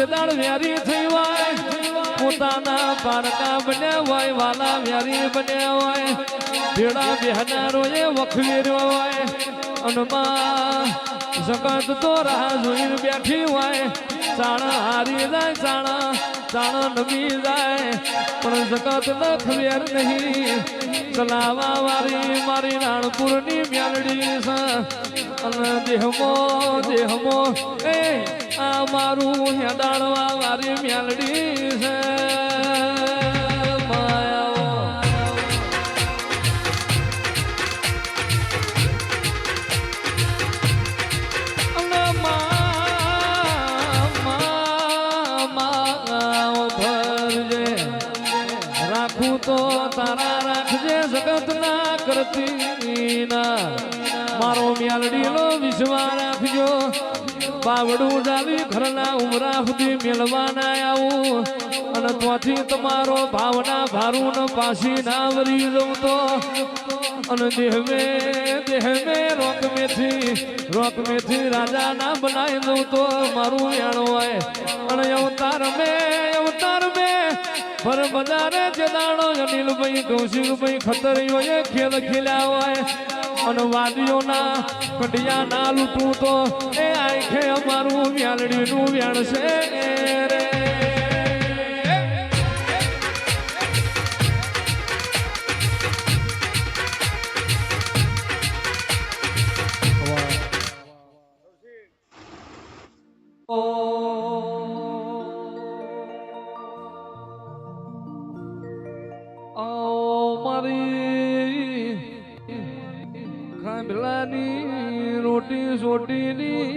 દાળ વ્યારી થઈ હોય પોતાના પારકા બન્યા હોય વાલા વ્યારી બન્યા હોય ભેડા બેહનારો એ વખવેર્યો હોય અનમાં જગત તો રાહ જોઈને બેઠી હોય ચાણા હારી જાય ચાણા નમી જાય પણ જગત ન ખવેર નહીં ચલાવા વાળી મારી રાણપુરની મ્યાલડી છે અને દેહમો એ આ મારું હેડાળવા વાળી મ્યાલડી છે તો તારા રાખજે જગત ના કરતી ના મારો મ્યાલડી નો વિશ્વાસ રાખજો બાવડું ડાલી ઘરના ઉમરા સુધી મેળવા ના આવું અને ત્યાંથી તમારો ભાવના ભારું ન પાછી ના વરી જવું તો અને દેહમે રોક મેથી રાજા ના બનાવી દઉં તો મારું યાણો હોય અને અવતાર મેં પર બજારે જદાણો અનિલભાઈ કૌશિકભાઈ ખતરીઓ એ ખેલ ખેલ્યા હોય અને વાદીઓના કડિયા ના લૂંટવું તો એ આંખે અમારું વ્યાલડીનું વ્યાણ છે રે ખાંડલાની રોટી સોટીની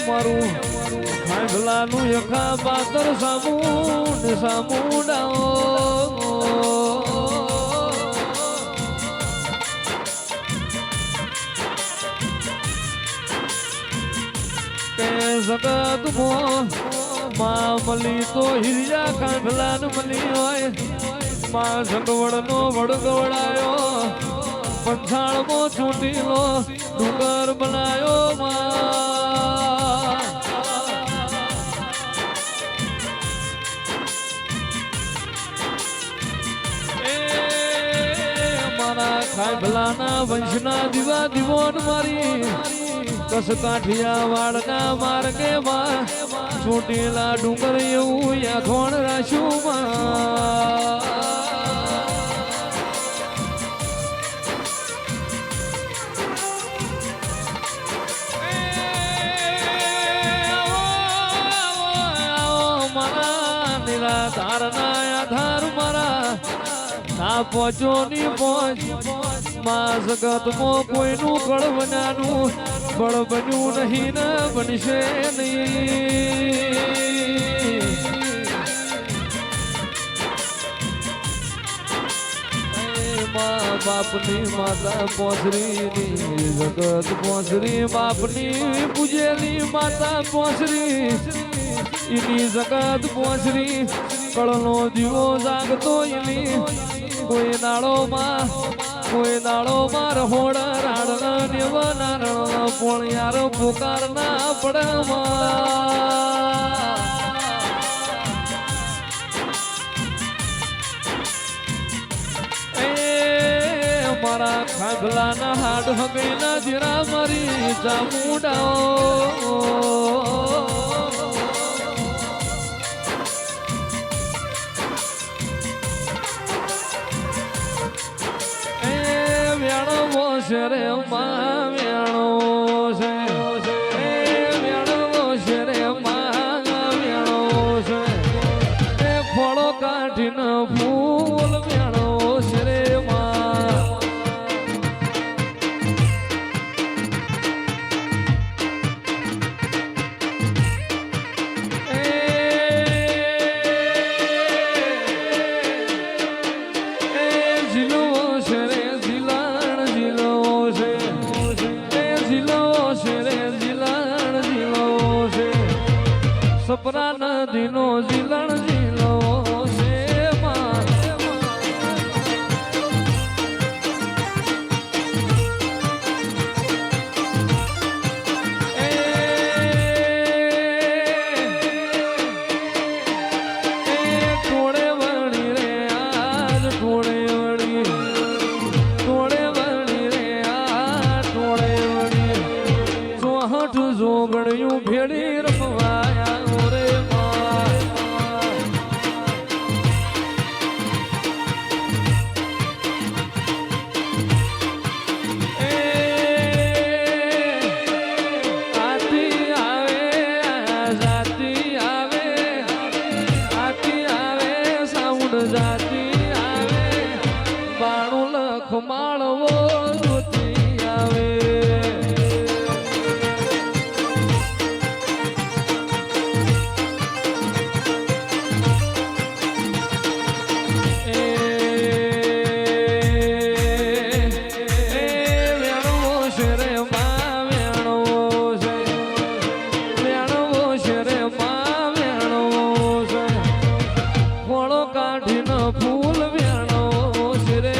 મારું ખાંડલાનું યખા પાતર સામુડાઓ જગત માં મળી તો હિરિયા ખાંડલાન મળી હોય માં જગવડ નો વડગવડાયો પંછાળમાં છૂટીલો ડુંગર બનાયો મારા ખાંડલાના વંશના દીવોન મારી કસ કાઠિયા વાળના માર્ગે માં છૂટેલા ડુંગર એવું યાખોણ રાશું મારા નિરાધારના આધાર મારા ના પહોંચો ની પહોંચ માં જગતમાં કોઈનું કળવનાનું બળ બન્યું નહીં ને બનશે નહીં મા બાપની માતા પોસરીની જગત પોસરી બાપની પૂજેલી માતા પોસરી એની જગત પોસરી કળનો દીવો જાગતો એની કોઈ દાડોમાં રહોડ રાડના નેવા નારણ પણ યાર પુકાર ના પડે મારા ખાંડલાના હાડ હગેલા જીરા મારી ચામુડાઓ શરે માં વ્યાણો છે વ્યાણો શરે માં વ્યાણો છે એ ફળો કાઢીને ફૂલ વ્યાણો શરે માં સપરા નદીનો જીલણ જીલો છે માં ચોહઠ જોગણિયું ભેડી રમવાયા રે જાતી આવે બાણું લખ માળવો જોતી આવે ફૂલ વેણો શિરે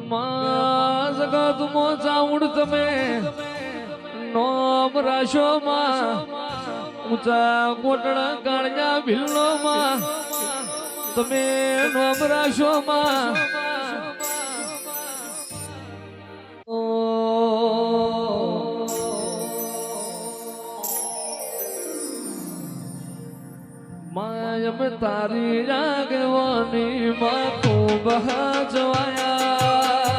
માં જગતમો ચાઉડ તમે નોમ રાશો માં ઊંચા કોટડા કાળિયા ભીલ્લો માં તમે નોમ રાશો માં માયમ તારી આગવાની માં ખૂબ જવાયા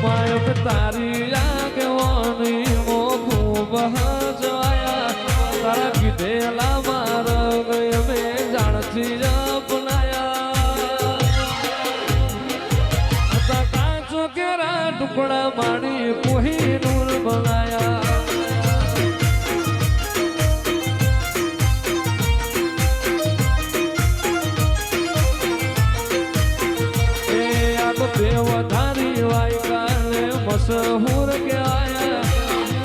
માયમ તારી આગવાની માં ખૂબ જવાયા તારા કીધેલા મારા ગય મેં જાણથી અપનાયા કાચો કેરા ટુકડા માણી કોઈ નૂર બનાયા દેવધારી વાયકાને મશહૂર કહેવાયા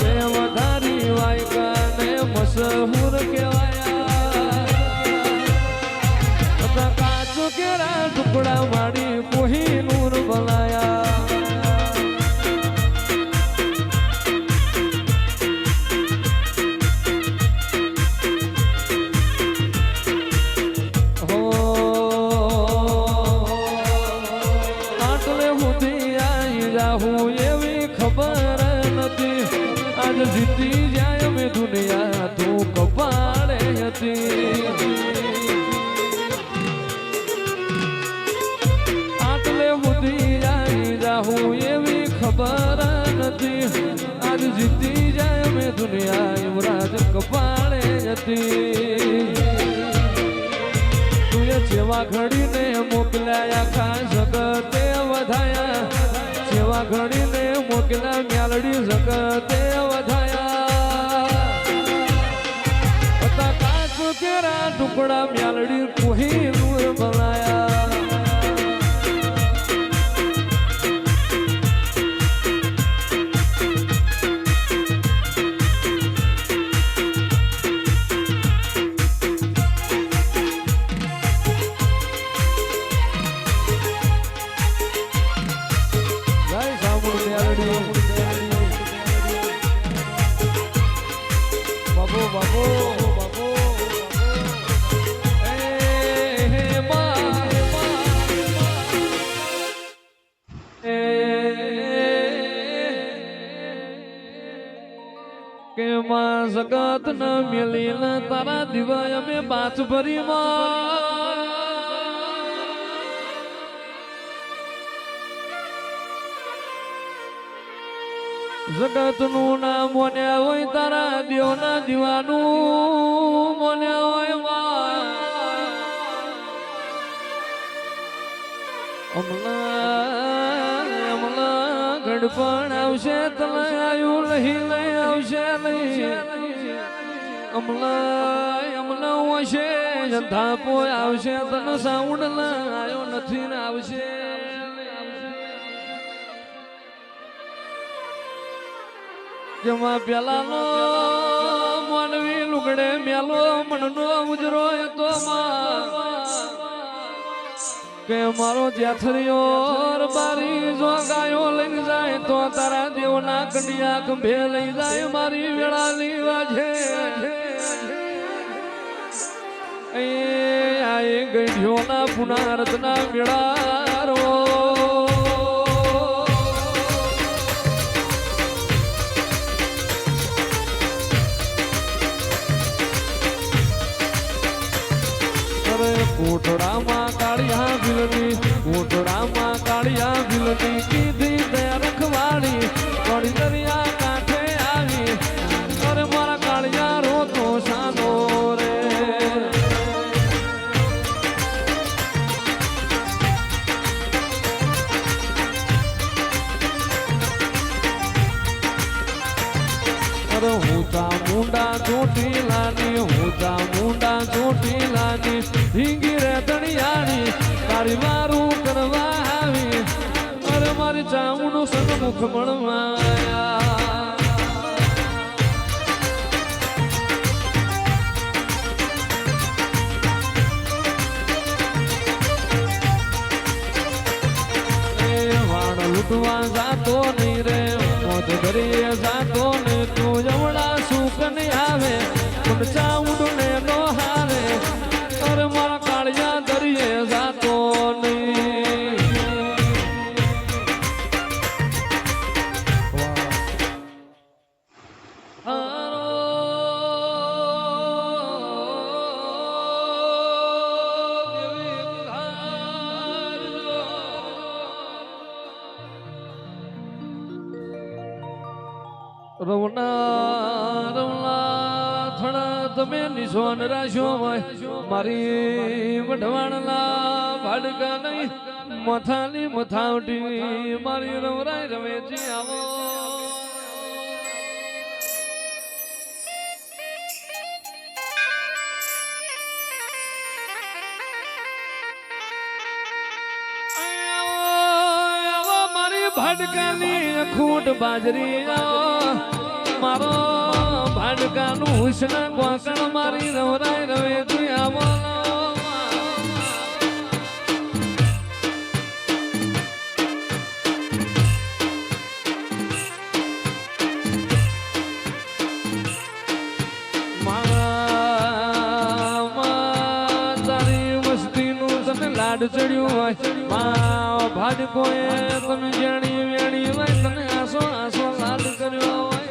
દેવધારી વાયકાને મશહૂર કહેવાયા કાચો કેરા ટુકડા માડી કોઈ નૂર બનાયા હું એવી ખબર નથી આજ જીતી જાય મેં દુનિયા તું કપાળે હતી આટલે સુધી આવી જાઉં એવી ખબર નથી આજ જીતી જાય મેં દુનિયા યુવરાજ કપાળે હતી તું જેવા ઘડીને મોકલ્યા આખા જગતે વધાયા સેવા ઘડીને મોકલા મ્યાલડી જગતે વધાયા કાચ કેરા ટુકડા મ્યાલડી કોઈ નૂર બનાયા બાબો બાબો બાબો કે માં જગત ન મેલી ન તારા દિવાય અમે બાચ ભરી માં જગત નું નામ મોન્યા હોય તારા દેવ ના દીવાનું મોન્યા હોય અમલા ગડપણ આવશે તને આયુ લઈ લઈ આવશે અમલા હશે ધાપો આવશે તને સાઉન્ડ આયો નથી ને આવશે જેમાં પેલાનો માનવી લુગડે મેલો મનનો ઉજરો તો કે મારો જેથરિયો બારી જો ગાયો લઈ જાય તો તારા દેવના કંડિયા ખંભે લઈ જાય મારી વેળાની વાજે આય ગઈઢિયોના પુનારતના વેળારો કોટડામાં કાળિયા ભીલની કોટડામાં કાળિયા ભીલની કીધી તે રખવાડી વળી દરિયા કાંઠે આવી અરે મારા કાળિયા રોતો સાનો રે અરે હોતા મુંડા ચોટીલાની હોતા મુંડા ચોટીલાની ધીંગી રે દણિયાની તારી મારું કરવા આવી અરે મારી ચામુંડું સન્મુખ મળવા વાણ લૂંટવા જાતો નહીં રે મોત ભરીએ જાતો ને તું જમણા સુકન આવે પણ ચામુંડું ને નો હારે અરે મારા કાળિયા દરિયે જાતો નહીં રવના રવના થણા તમે નિશોન રાખ્યો હોય મારી વઢવાણના ભાડકા નહીં મથાની મથાવટી મારી રવરાય રવેજી આવો ભાડકાની ખૂટ બાજરી મારો ભાડકાનું હુસન કોકણ મારી રવરાય રવેજી આવો તારી મસ્તીનું તને લાડ ચડ્યું હોય ભાડકોએ તને જાણી વેણી હોય તને આસો આસો લાડ કર્યો હોય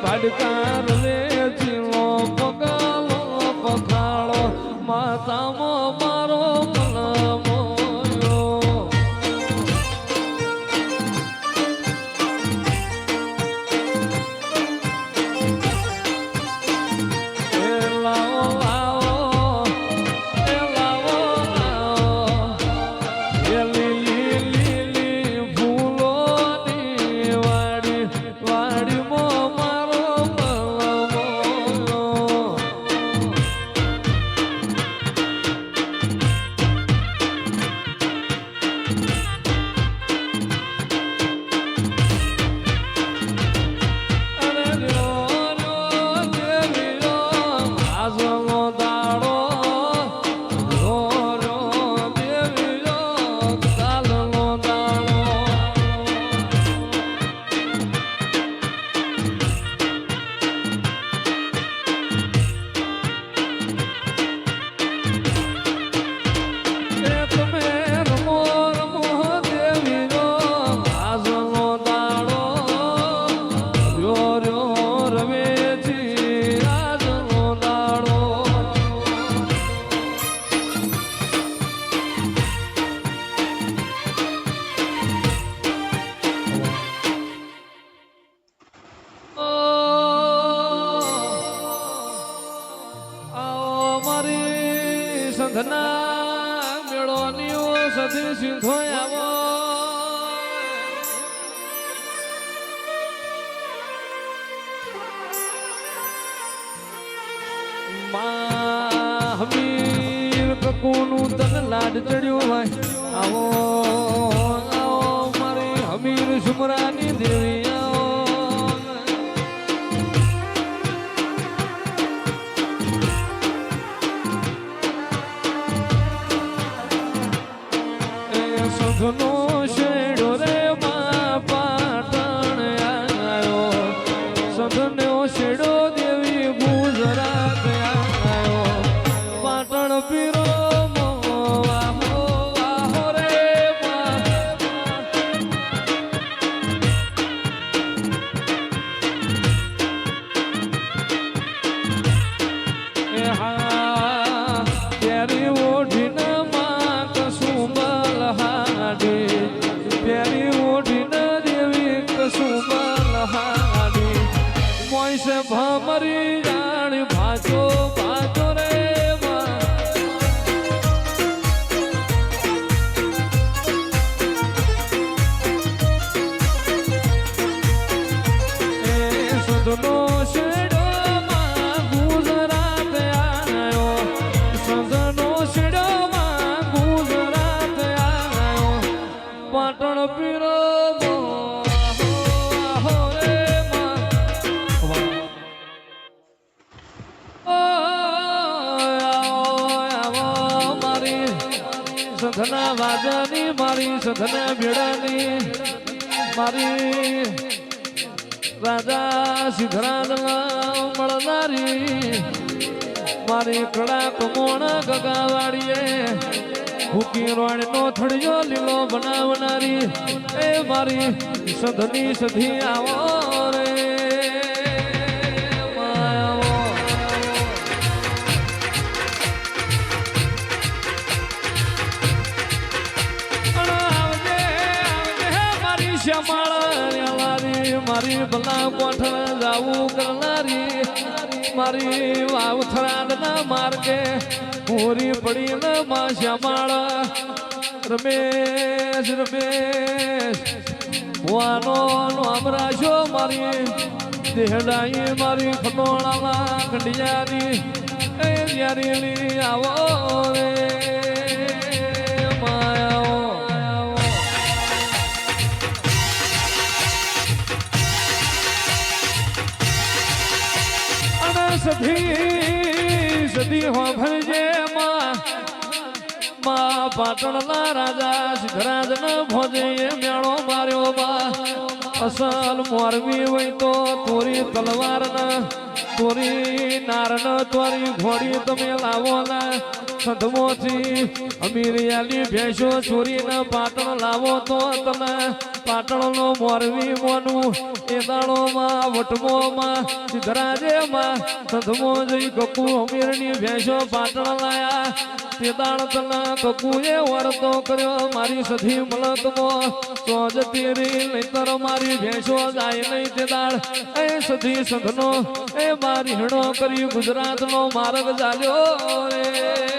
ભાડકાર વેચીલો પગાલો પખાળો માતામાં મારો મલમોયો એ લાવો લાવો એ લાવો લાવો એ લીલી લીલી ફૂલોની વાડી વાડીમાં સંધના મેળોની સધી સીધો આવો હમીર કકુનું તન લાડ ચડ્યું હોય આવો આવો મારી હમીર સુમરાની દેવી આવો સંધનો શેડો રે માં પાટણ આવ્યો સંધનો શેડો દેવી ગુજરાત આવ્યો પાટણ પીરો ભમરી જાણ ભાજો ભાજો રે સુધનો શેડો માં ગુજરાત આવ્યો સુધનો શેડો માં ગુજરાત આવ્યો પાટણ પીરો સંધના વાજાની મારી સંધના ભેડાની મારી રાજા સિદ્ધરાજના મળનારી મારી કડા કમોણા ગગાવાડીએ ભૂકી રોણનો થળિયો લીલો બનાવનારી એ મારી સંધની સધી આવો રે મારી ભલા કોઠ જાવું કરનારી મારી વાવ થરાદના માર્ગે પૂરી પડીને માં શ્યામાળ રમેશ રમેશ ભુવાનો નામ રાખ્યો મારી દેહડાઈ મારી ખટોળામાં ખંડિયાની એ યારી આવો રે સધી સધી હો ભરજે માં પાટણના રાજા સિદ્ધરાજના ભોજે મેળો માર્યો માં અસલ મોરવી હોય તો તોરી તલવાર ના તોરી નાર ન તોરી ઘોડી તમે લાવો ના સંધમોથી અમીરિયાલી ભેંસો ચોરીને પાટણ લાવો તો તમે પાટણનો મોરવી મોનું એ દાળોમાં વટમોમાં સિદ્ધરાજેમાં સંધમો જઈ કકુ અમીરની ભેંસો પાટણ લાયા તે દાળ તના કકુએ વર્તો કર્યો મારી સધી મલકમો તો જતી રી નહીતર મારી ભેંસો જાય નહીં તે દાળ એ સધી સંધનો એ મારી હીણો કરી ગુજરાતનો માર્ગ ચાલ્યો રે